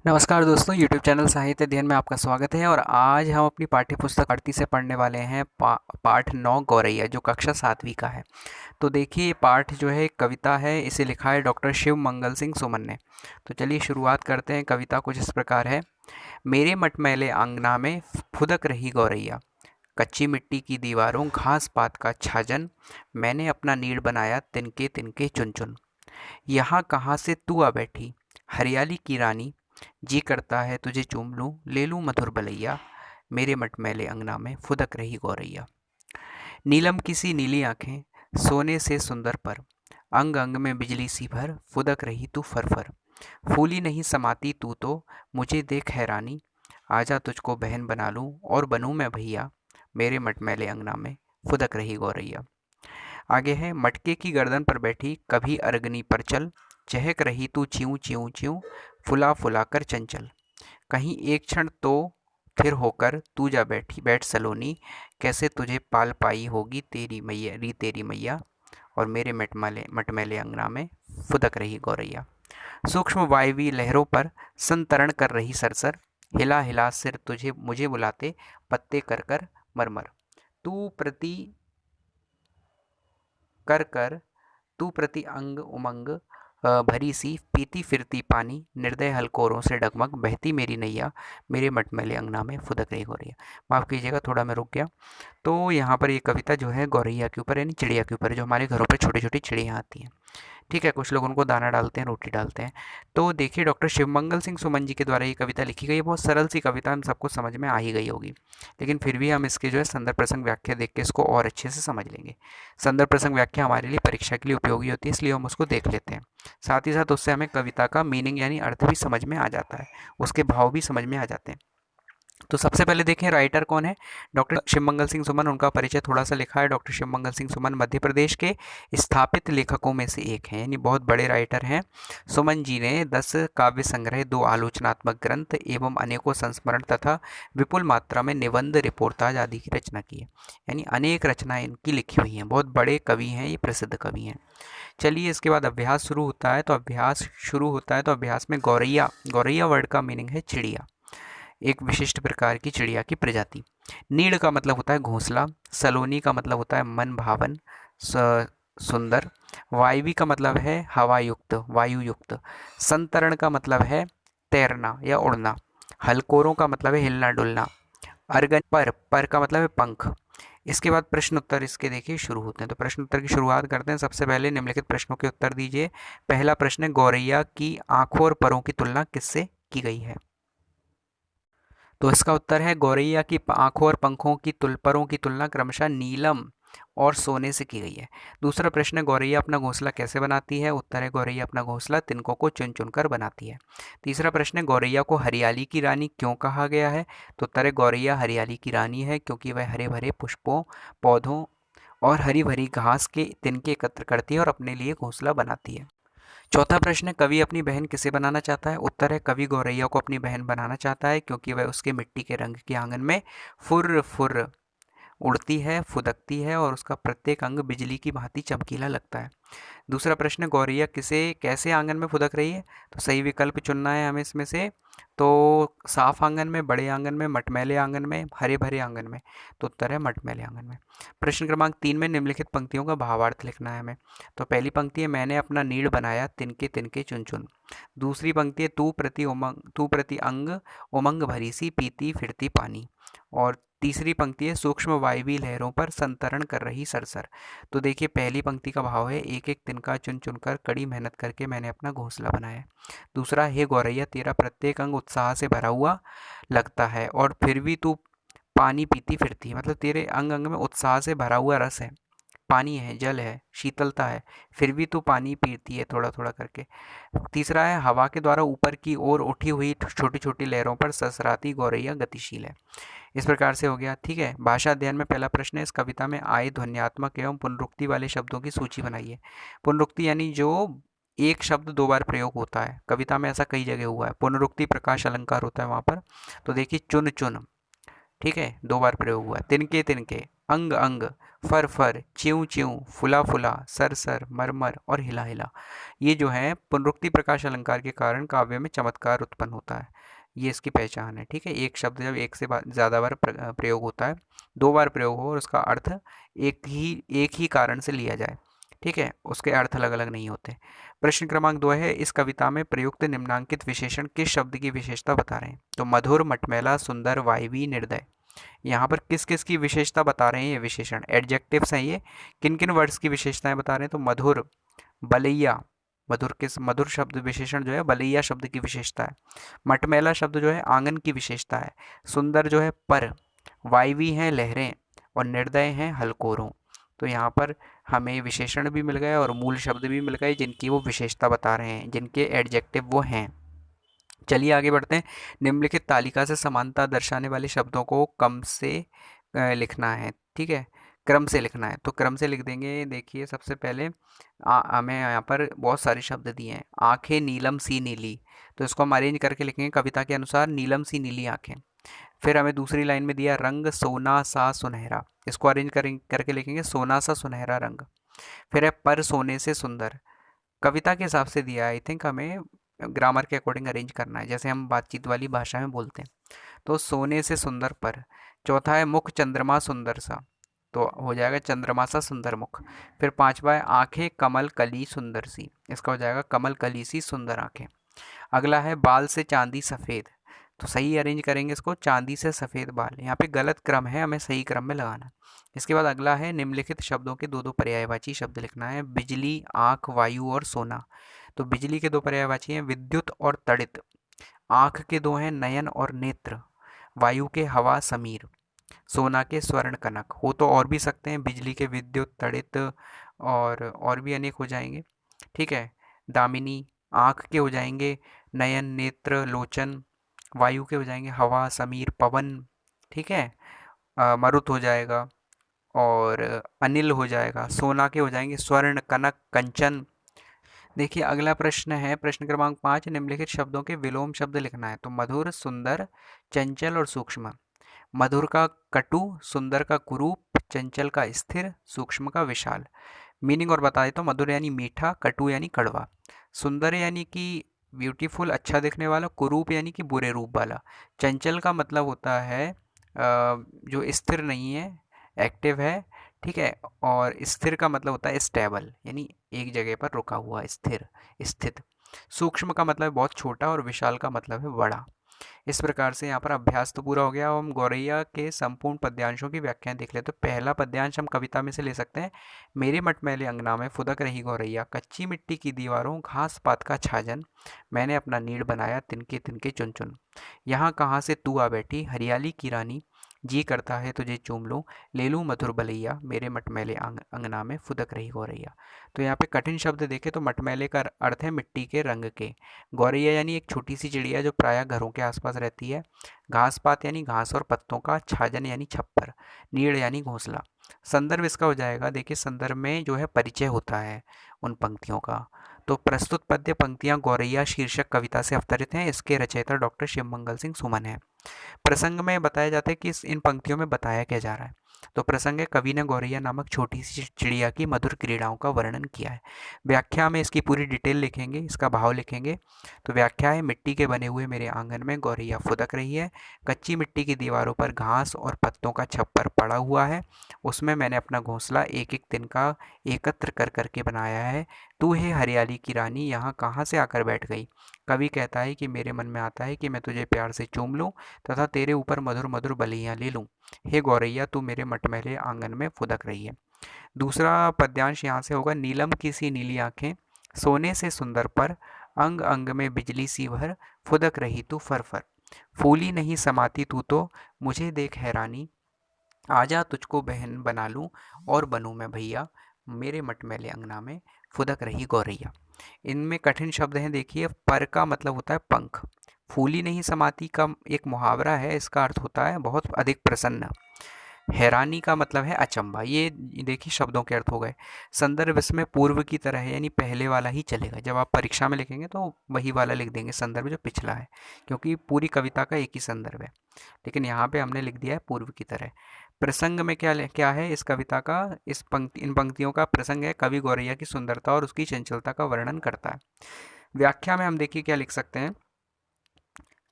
नमस्कार दोस्तों, YouTube channel साहित्य अध्ययन में आपका स्वागत है। और आज हम अपनी पाठ्य पुस्तक आरती से पढ़ने वाले हैं पाठ 9 गौरैया, जो कक्षा 7वीं का है। तो देखिए, ये पाठ जो है एक कविता है। इसे लिखा है डॉक्टर शिव मंगल सिंह सुमन ने। तो चलिए शुरुआत करते हैं। कविता कुछ इस प्रकार है। मेरे मटमैले आंगना में फुदक रही गौरैया, कच्ची मिट्टी की दीवारों घास पात का छाजन, मैंने अपना नीड़ बनाया तिनके तिनके चुन चुन। यहाँ कहाँ से तू आ बैठी हरियाली की रानी, जी करता है तुझे चूम लूं ले लूं मधुर बलैया, मेरे मटमैले अंगना में फुदक रही गौरैया। नीलम की सी नीली आंखें, सोने से सुंदर पर, अंग अंग में बिजली सी भर, फुदक रही तू फर फर। फूली नहीं समाती तू तो, मुझे देख हैरानी, आजा तुझको बहन बना लूं और बनूं मैं भैया, मेरे मटमैले अंगना में फुदक रही गौरैया। आगे है, मटके की गर्दन पर बैठी कभी अरगनी पर चल, चहक रही तू च्यूं च्यूं च्यूं, फुला फुला कर चंचल। कहीं एक क्षण तो फिर होकर तू जा बैठी बैठ सलोनी, कैसे तुझे पाल पाई होगी तेरी मैया, और मेरे मटमैले मटमैले अंगना में फुदक रही गौरैया। सूक्ष्म वायवी लहरों पर संतरण कर रही सरसर, हिला हिला सिर तुझे मुझे बुलाते पत्ते कर कर मरमर। तू प्रति कर कर तू प्रति अंग उमंग, भरी सी पीती फिरती पानी, निर्दय हलकोरों से डगमग बहती मेरी नैया, मेरे मटमैले अंगना में फुदक रही गौरैया। माफ़ कीजिएगा, थोड़ा मैं रुक गया। तो यहाँ पर ये कविता जो है गौरैया के ऊपर, यानी चिड़िया के ऊपर, जो हमारे घरों पर छोटी छोटी चिड़ियाँ आती हैं। ठीक है, कुछ लोग उनको दाना डालते हैं, रोटी डालते हैं। तो देखिए, डॉक्टर शिवमंगल सिंह सुमन जी के द्वारा ये कविता लिखी गई है। बहुत सरल सी कविता, हम सबको समझ में आ ही गई होगी। लेकिन फिर भी हम इसके जो है संदर्भ प्रसंग व्याख्या देख के इसको और अच्छे से समझ लेंगे। संदर्भ प्रसंग व्याख्या हमारे लिए परीक्षा के लिए उपयोगी होती है, इसलिए हम उसको देख लेते हैं। साथ ही साथ उससे हमें कविता का मीनिंग यानी अर्थ भी समझ में आ जाता है, उसके भाव भी समझ में आ जाते हैं। तो सबसे पहले देखें राइटर कौन है। डॉक्टर शिवमंगल सिंह सुमन, उनका परिचय थोड़ा सा लिखा है। डॉक्टर शिवमंगल सिंह सुमन मध्य प्रदेश के स्थापित लेखकों में से एक हैं, यानी बहुत बड़े राइटर हैं। सुमन जी ने 10 काव्य संग्रह, 2 आलोचनात्मक ग्रंथ एवं अनेकों संस्मरण तथा विपुल मात्रा में निबंध, रिपोर्टाज आदि की रचना की है। यानी अनेक रचनाएं इनकी लिखी हुई हैं। बहुत बड़े कवि हैं, ये प्रसिद्ध कवि हैं। चलिए, इसके बाद अभ्यास शुरू होता है। तो अभ्यास में गौरैया, गौरैया वर्ड का मीनिंग है चिड़िया, एक विशिष्ट प्रकार की चिड़िया की प्रजाति। नीड़ का मतलब होता है घोंसला। सलोनी का मतलब होता है मन भावन, सुंदर। वायवी का मतलब है हवा युक्त, वायु युक्त। संतरण का मतलब है तैरना या उड़ना। हलकोरों का मतलब है हिलना डुलना। अर्गन पर का मतलब है पंख। इसके बाद प्रश्न उत्तर इसके देखिए शुरू होते हैं। तो प्रश्न उत्तर की शुरुआत करते हैं। सबसे पहले निम्नलिखित प्रश्नों के उत्तर दीजिए। पहला प्रश्न है, गौरैया की आंखों और परों की तुलना किससे की गई है? तो इसका उत्तर है, गौरैया की आंखों और पंखों की परों की तुलना क्रमशः नीलम और सोने से की गई है। दूसरा प्रश्न है, गौरैया अपना घोंसला कैसे बनाती है? उत्तर है, गौरैया अपना घोंसला तिनकों को चुन चुन कर बनाती है। तीसरा प्रश्न है, गौरैया को हरियाली की रानी क्यों कहा गया है? तो उत्तर है, गौरैया हरियाली की रानी है क्योंकि वह हरे भरे पुष्पों, पौधों और हरी भरी घास के तिनके एकत्र करती है और अपने लिए घोंसला बनाती है। चौथा प्रश्न है, कवि अपनी बहन किसे बनाना चाहता है? उत्तर है, कवि गौरैया को अपनी बहन बनाना चाहता है क्योंकि वह उसके मिट्टी के रंग के आंगन में फुर्र फुर्र उड़ती है, फुदकती है और उसका प्रत्येक अंग बिजली की भांति चमकीला लगता है। दूसरा प्रश्न, गौरैया किसे कैसे आंगन में फुदक रही है? तो सही विकल्प चुनना है हमें इसमें से। तो साफ आंगन में, बड़े आंगन में, मटमैले आंगन में, हरे भरे आंगन में। तो उत्तर है मटमैले आंगन में। प्रश्न क्रमांक 3 में निम्नलिखित पंक्तियों का भावार्थ लिखना है हमें। तो पहली पंक्ति है, मैंने अपना नीड़ बनाया तिनके तिनके चुन चुन। दूसरी पंक्ति है, तू प्रति अंग उमंग भरी सी पीती फिरती पानी। और तीसरी पंक्ति है, सूक्ष्म वायवी लहरों पर संतरण कर रही सरसर। तो देखिए, पहली पंक्ति का भाव है, एक एक तिनका चुन चुनकर कड़ी मेहनत करके मैंने अपना घोंसला बनाया। दूसरा, हे गौरैया, तेरा प्रत्येक अंग उत्साह से भरा हुआ लगता है और फिर भी तू पानी पीती फिरती है। मतलब तेरे अंग अंग में उत्साह से भरा हुआ रस है, पानी है, जल है, शीतलता है, फिर भी तू पानी पीती है थोड़ा थोड़ा करके। तीसरा है, हवा के द्वारा ऊपर की ओर उठी हुई छोटी छोटी लहरों पर सरसराती गौरैया गतिशील है। इस प्रकार से हो गया। ठीक है, भाषा अध्ययन में पहला प्रश्न है, इस कविता में आए ध्वन्यात्मक एवं पुनरुक्ति वाले शब्दों की सूची बनाइए। पुनरुक्ति यानी जो एक शब्द 2 बार प्रयोग होता है, कविता में ऐसा कई जगह हुआ है। पुनरुक्ति प्रकाश अलंकार होता है वहाँ पर। तो देखिए, चुन चुन, ठीक है, 2 बार प्रयोग हुआ है। तिनके तिनके, अंग अंग, फर फर, च्यूं च्यूं, फुला फुला, सर सर, मर मर और हिला हिला। ये जो है पुनरुक्ति प्रकाश अलंकार के कारण काव्य में चमत्कार उत्पन्न होता है। ये इसकी पहचान है। ठीक है, एक शब्द जब एक से ज़्यादा बार प्रयोग होता है, दो बार प्रयोग हो और उसका अर्थ एक ही कारण से लिया जाए, ठीक है, उसके अर्थ अलग अलग नहीं होते। प्रश्न क्रमांक 2 है, इस कविता में प्रयुक्त निम्नांकित विशेषण किस शब्द की विशेषता बता रहे हैं? तो मधुर, मटमैला, सुंदर, वायवी, निर्दय। यहाँ पर किस किस की विशेषता बता रहे हैं ये विशेषण? एडजेक्टिव्स हैं ये। किन किन वर्ड्स की विशेषताएं बता रहे हैं? तो मधुर, बलैया, मधुर शब्द विशेषण जो है बलैया शब्द की विशेषता है। मटमैला शब्द जो है आंगन की विशेषता है। सुंदर जो है पर, वायवी हैं लहरें, और निर्दय हैं हलकोरों। तो यहाँ पर हमें विशेषण भी मिल गए और मूल शब्द भी मिल गए जिनकी वो विशेषता बता रहे हैं, जिनके एडजेक्टिव वो हैं। चलिए आगे बढ़ते हैं। निम्नलिखित तालिका से समानता दर्शाने वाले शब्दों को कम से लिखना है, ठीक है, क्रम से लिखना है। तो क्रम से लिख देंगे। देखिए सबसे पहले हमें यहाँ पर बहुत सारे शब्द दिए हैं। आंखें नीलम सी नीली, तो इसको हम अरेंज करके लिखेंगे कविता के अनुसार, नीलम सी नीली आंखें। फिर हमें दूसरी लाइन में दिया रंग सोना सा सुनहरा, इसको अरेंज करके लिखेंगे सोना सा सुनहरा रंग। फिर है पर सोने से सुंदर, कविता के हिसाब से दिया है, आई थिंक हमें ग्रामर के अकॉर्डिंग अरेंज करना है, जैसे हम बातचीत वाली भाषा में बोलते हैं। तो सोने से सुंदर पर। चौथा है मुख चंद्रमा सुंदर सा, तो हो जाएगा चंद्रमा सा सुंदर मुख। फिर पांचवा है आंखें कमल कली सुंदर सी, इसका हो जाएगा कमल कली सी सुंदर आंखें। अगला है बाल से चांदी सफ़ेद, तो सही अरेंज करेंगे इसको, चांदी से सफ़ेद बाल। यहाँ पे गलत क्रम है, हमें सही क्रम में लगाना। इसके बाद अगला है निम्नलिखित शब्दों के दो दो पर्यायवाची शब्द लिखना है। बिजली, आँख, वायु और सोना। तो बिजली के दो पर्यायवाची हैं विद्युत और तड़ित। आँख के दो हैं नयन और नेत्र। वायु के हवा समीर। सोना के स्वर्ण कनक। हो तो और भी सकते हैं, बिजली के विद्युत, तड़ित और भी अनेक हो जाएंगे, ठीक है। दामिनी। आँख के हो जाएंगे नयन, नेत्र, लोचन। वायु के हो जाएंगे हवा, समीर, पवन, ठीक है। मरुत हो जाएगा और अनिल हो जाएगा। सोना के हो जाएंगे स्वर्ण, कनक, कंचन। देखिए अगला प्रश्न है प्रश्न क्रमांक 5, निम्नलिखित शब्दों के विलोम शब्द लिखना है। तो मधुर, सुंदर, चंचल और सूक्ष्म। मधुर का कटु, सुंदर का कुरूप, चंचल का स्थिर, सूक्ष्म का विशाल। मीनिंग और बता देता हूँ। मधुर यानी मीठा, कटु यानी कड़वा, सुंदर यानी कि ब्यूटीफुल अच्छा दिखने वाला, कुरूप यानी कि बुरे रूप वाला। चंचल का मतलब होता है जो स्थिर नहीं है, एक्टिव है, ठीक है। और स्थिर का मतलब होता है स्टेबल, यानी एक जगह पर रुका हुआ, स्थिर, स्थित। सूक्ष्म का मतलब है बहुत छोटा और विशाल का मतलब है बड़ा। इस प्रकार से यहाँ पर अभ्यास तो पूरा हो गया। अब हम गौरैया के संपूर्ण पद्यांशों की व्याख्याएं देख लेते हैं। तो पहला पद्यांश हम कविता में से ले सकते हैं। मेरे मटमैले अंगना में फुदक रही गौरैया, कच्ची मिट्टी की दीवारों घास पात का छाजन, मैंने अपना नीड़ बनाया तिनके तिनके चुन चुन। यहाँ कहाँ से तू आ बैठी हरियाली की रानी, जी करता है तुझे चूम लूं, ले लूं मधुर बलैया, मेरे मटमैले अंगना में फुदक रही गौरैया। तो यहाँ पे कठिन शब्द देखें तो मटमैले का अर्थ है मिट्टी के रंग के। गौरैया यानी एक छोटी सी चिड़िया जो प्रायः घरों के आसपास रहती है। घास पात यानी घास और पत्तों का, छाजन यानी छप्पर, नीड़ यानी घोंसला। संदर्भ इसका हो जाएगा, देखिए संदर्भ में जो है परिचय होता है उन पंक्तियों का। तो प्रस्तुत पद्य पंक्तियां गौरैया शीर्षक कविता से अवतरित हैं। इसके रचयिता डॉक्टर शिवमंगल सिंह सुमन है। प्रसंग में बताया जाता है कि इन पंक्तियों में बताया क्या जा रहा है। तो प्रसंग है कवि ने गौरैया नामक छोटी सी चिड़िया की मधुर क्रीड़ाओं का वर्णन किया है। व्याख्या में इसकी पूरी डिटेल लिखेंगे, इसका भाव लिखेंगे। तो व्याख्या है मिट्टी के बने हुए मेरे आंगन में गौरैया फुदक रही है, कच्ची मिट्टी की दीवारों पर घास और पत्तों का छप्पर पड़ा हुआ है, उसमें मैंने अपना घोंसला एक एक तिनका एकत्र कर करके बनाया है। तू है हरियाली की रानी, यहाँ कहाँ से आकर बैठ गई। कवि कहता है कि मेरे मन में आता है कि मैं तुझे प्यार से चूम लूं तथा तेरे ऊपर मधुर मधुर बलियां ले लूं। हे गौरैया तू मेरे मटमैले आंगन में फुदक रही है। दूसरा पद्यांश यहाँ से होगा, नीलम की सी नीली आंखें, सोने से सुंदर पर, अंग अंग में बिजली सी भर, फुदक रही तू फर फर। फूली नहीं समाती तू तो, मुझे देख हैरानी, आजा तुझको बहन बना लूं और बनूं मैं भैया, मेरे मटमैले अंगना में फुदक रही गौरैया। इनमें कठिन शब्द हैं। देखिए पर का मतलब होता है पंख। फूली नहीं समाती का एक मुहावरा है, इसका अर्थ होता है बहुत अधिक प्रसन्न। हैरानी का मतलब है अचंभा। ये देखिए शब्दों के अर्थ हो गए। संदर्भ इसमें पूर्व की तरह है, यानी पहले वाला ही चलेगा। जब आप परीक्षा में लिखेंगे तो वही वाला लिख देंगे संदर्भ जो पिछला है, क्योंकि पूरी कविता का एक ही संदर्भ है। लेकिन यहाँ पे हमने लिख दिया है पूर्व की तरह। प्रसंग में क्या है इस कविता का, इन पंक्तियों का प्रसंग है कवि गौरैया की सुंदरता और उसकी चंचलता का वर्णन करता है। व्याख्या में हम देखिए क्या लिख सकते हैं।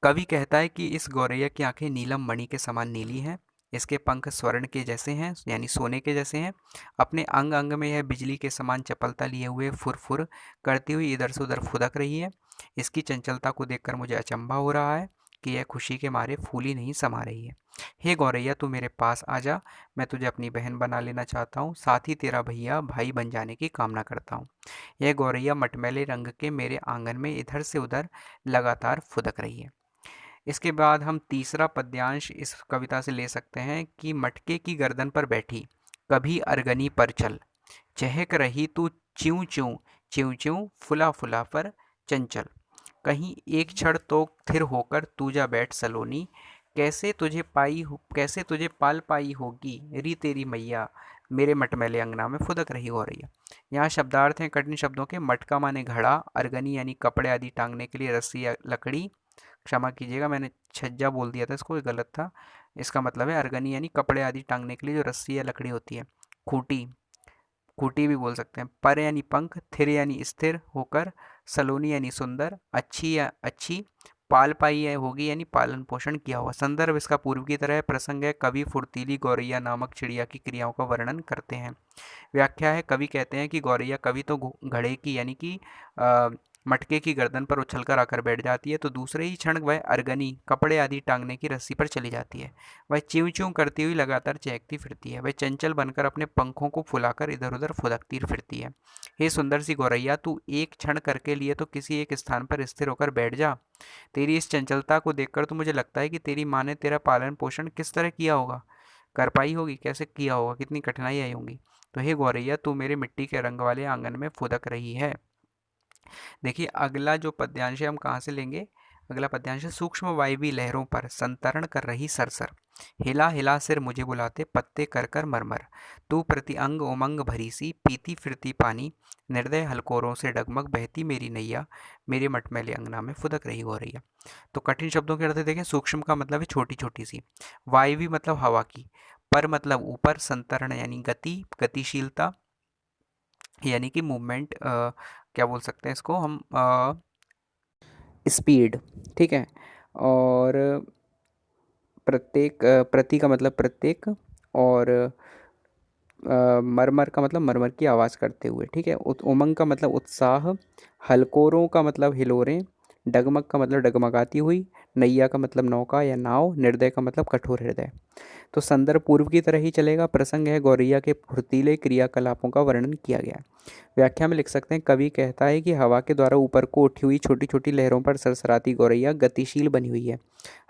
कवि कहता है कि इस गौरैया की आंखें नीलम मणि के समान नीली हैं, इसके पंख स्वर्ण के जैसे हैं यानी सोने के जैसे हैं, अपने अंग अंग में यह बिजली के समान चपलता लिए हुए फुर फुर करती हुई इधर से उधर फुदक रही है। इसकी चंचलता को देखकर मुझे अचंभा हो रहा है कि यह खुशी के मारे फूली नहीं समा रही है। हे गौरैया, तू मेरे पास आ जा, मैं तुझे अपनी बहन बना लेना चाहता हूँ, साथ ही तेरा भैया भाई बन जाने की कामना करता हूँ। यह गौरैया मटमैले रंग के मेरे आंगन में इधर से उधर लगातार फुदक रही है। इसके बाद हम तीसरा पद्यांश इस कविता से ले सकते हैं कि मटके की गर्दन पर बैठी कभी अरगनी पर चल, चहक रही तू च्यूं च्यूं, च्यूं च्यूं फुला फुला पर चंचल, कहीं एक क्षण तो थिर होकर तू जा बैठ सलोनी, कैसे तुझे पाल पाई होगी री तेरी मैया, मेरे मटमैले अंगना में फुदक रही हो रही है। यहाँ शब्दार्थ हैं कठिन शब्दों के। मटका माने घड़ा, अरगनी यानी कपड़े आदि टांगने के लिए रस्सी या लकड़ी, क्षमा कीजिएगा मैंने छज्जा बोल दिया था, इसको गलत था। इसका मतलब है अरगनी यानी कपड़े आदि टांगने के लिए जो रस्सी या लकड़ी होती है। खूटी, खूटी भी बोल सकते हैं। पर यानी पंख, थिर यानी स्थिर होकर, सलोनी यानी सुंदर, अच्छी या अच्छी, पाल पाई है होगी यानी पालन पोषण किया हुआ। संदर्भ इसका पूर्व की तरह है। प्रसंग है कवि फुर्तीली गौरैया नामक चिड़िया की क्रियाओं का वर्णन करते हैं। व्याख्या है कवि कहते हैं कि गौरैया कभी तो घड़े की यानी कि मटके की गर्दन पर उछलकर आकर बैठ जाती है, तो दूसरे ही क्षण वह अरगनी कपड़े आदि टांगने की रस्सी पर चली जाती है। वह च्यूं च्यूं करती हुई लगातार चहकती फिरती है। वह चंचल बनकर अपने पंखों को फुलाकर इधर उधर फुदकती फिरती है। हे सुंदर सी गौरैया, तू एक क्षण करके लिए तो किसी एक स्थान पर स्थिर होकर बैठ जा। तेरी इस चंचलता को देखकर तो मुझे लगता है कि तेरी माँ ने तेरा पालन पोषण किस तरह किया होगा, कर पाई होगी, कैसे किया होगा, कितनी कठिनाई आई होंगी। तो हे गौरैया, तू मेरे मिट्टी के रंग वाले आंगन में फुदक रही है। देखिए अगला जो पद्यांश है हम कहाँ से लेंगे। अगला पद्यांश है सूक्ष्म वायवी लहरों पर संतरण कर रही सरसर, हिला हिला सिर मुझे बुलाते पत्ते कर कर मरमर, तू प्रति अंग उमंग भरी सी पीती फिरती पानी, निर्दय हलकोरों से डगमग बहती मेरी नैया, मेरे मटमैले अंगना में फुदक रही हो रही है। तो कठिन शब्दों के अर्थ देखें। सूक्ष्म का मतलब है छोटी छोटी सी, वायवी मतलब हवा की, पर मतलब ऊपर, संतरण यानी गति गतिशीलता यानी कि मूवमेंट, क्या बोल सकते हैं इसको हम, स्पीड, ठीक है। और प्रति का मतलब प्रत्येक, और मरमर का मतलब मरमर की आवाज़ करते हुए, ठीक है। उमंग का मतलब उत्साह, हलकोरों का मतलब हिलोरें, डगमग का मतलब डगमगाती हुई, नैया का मतलब नौका या नाव, निर्दय का मतलब कठोर हृदय। तो संदर्भ पूर्व की तरह ही चलेगा। प्रसंग है गौरैया के फुर्तीले क्रियाकलापों का वर्णन किया गया है। व्याख्या में लिख सकते हैं कवि कहता है कि हवा के द्वारा ऊपर को उठी हुई छोटी छोटी लहरों पर सरसराती गौरैया गतिशील बनी हुई है।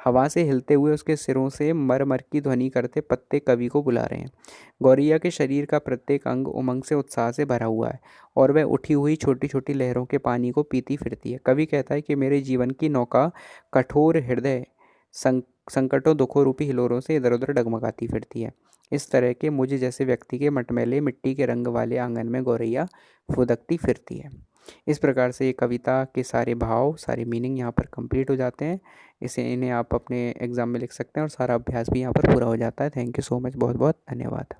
हवा से हिलते हुए उसके सिरों से मर मर की ध्वनि करते पत्ते कवि को बुला रहे हैं। गौरैया के शरीर का प्रत्येक अंग उमंग से उत्साह से भरा हुआ है और वह उठी हुई छोटी छोटी लहरों के पानी को पीती फिरती है। कवि कहता है कि मेरे जीवन की नौका कठोर हृदय संकटों दुखों रूपी हिलोरों से इधर उधर डगमगाती फिरती है। इस तरह के मुझे जैसे व्यक्ति के मटमैले मिट्टी के रंग वाले आंगन में गौरैया फुदकती फिरती है। इस प्रकार से ये कविता के सारे भाव, सारे मीनिंग यहाँ पर कंप्लीट हो जाते हैं। इन्हें आप अपने एग्ज़ाम में लिख सकते हैं और सारा अभ्यास भी यहाँ पर पूरा हो जाता है। थैंक यू सो मच, बहुत बहुत धन्यवाद।